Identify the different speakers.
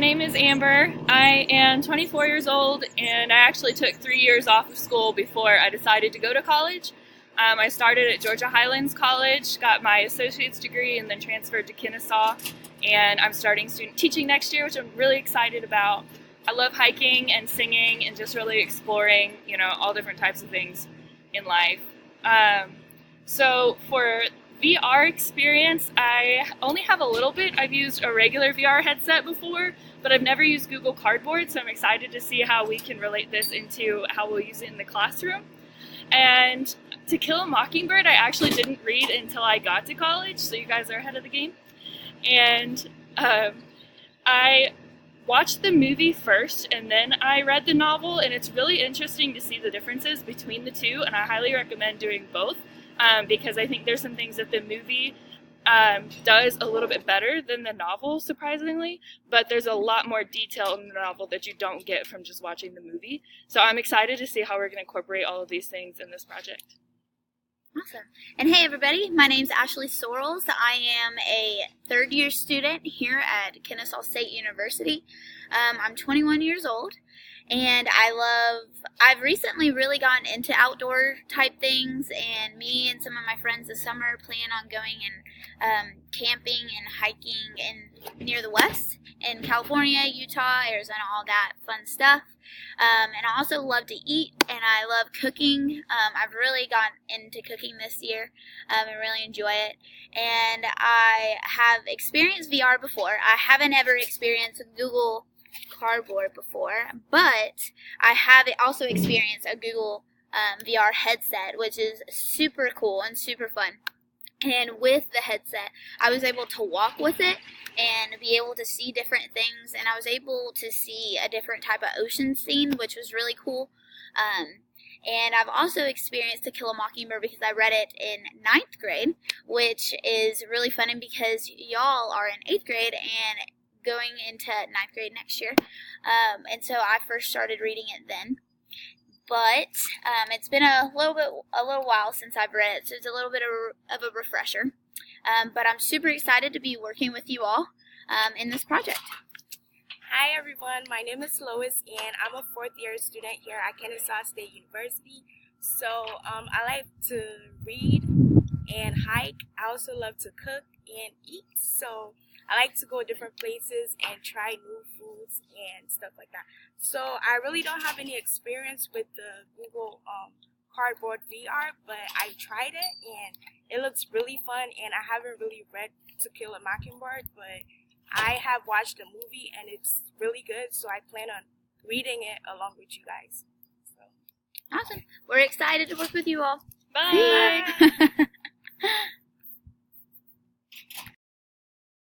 Speaker 1: name is Amber. I am 24 years old, and I actually took 3 years off of school before I decided to go to college. I started at Georgia Highlands College, got my associate's degree, and then transferred to Kennesaw. And I'm starting student teaching next year, which I'm really excited about. I love hiking and singing and just really exploring, all different types of things in life. So for VR experience, I only have a little bit. I've used a regular VR headset before, but I've never used Google Cardboard, so I'm excited to see how we can relate this into how we'll use it in the classroom. And To Kill a Mockingbird, I actually didn't read until I got to college, so you guys are ahead of the game. And I watched the movie first, and then I read the novel, and it's really interesting to see the differences between the two, and I highly recommend doing both. Because I think there's some things that the movie does a little bit better than the novel, surprisingly, but there's a lot more detail in the novel that you don't get from just watching the movie. So I'm excited to see how we're going to incorporate all of these things in this project.
Speaker 2: Awesome. And hey everybody, my name's Ashley Sorrells. I am a third-year student here at Kennesaw State University. I'm 21 years old. And I've recently really gotten into outdoor type things, and me and some of my friends this summer plan on going and camping and hiking near the west in California, Utah, Arizona, all that fun stuff. And I also love to eat, and I love cooking. I've really gotten into cooking this year and really enjoy it. And I have experienced VR before. I haven't ever experienced Google Cardboard before, but I have also experienced a Google VR headset, which is super cool and super fun. And with the headset, I was able to walk with it and be able to see different things, and I was able to see a different type of ocean scene, which was really cool. And I've also experienced To Kill a Mockingbird because I read it in 9th grade, which is really funny because y'all are in 8th grade and going into 9th grade next year, and so I first started reading it then. But it's been a little while since I've read it, so it's a little bit of a refresher. But I'm super excited to be working with you all in this project.
Speaker 3: Hi everyone, my name is Lois, and I'm a 4th-year student here at Kennesaw State University. So I like to read and hike. I also love to cook and eat. So I like to go different places and try new foods and stuff like that. So I really don't have any experience with the Google Cardboard VR, but I tried it and it looks really fun. And I haven't really read To Kill a Mockingbird, but I have watched the movie and it's really good. So I plan on reading it along with you guys. So.
Speaker 2: Awesome. We're excited to work with you all.
Speaker 1: Bye.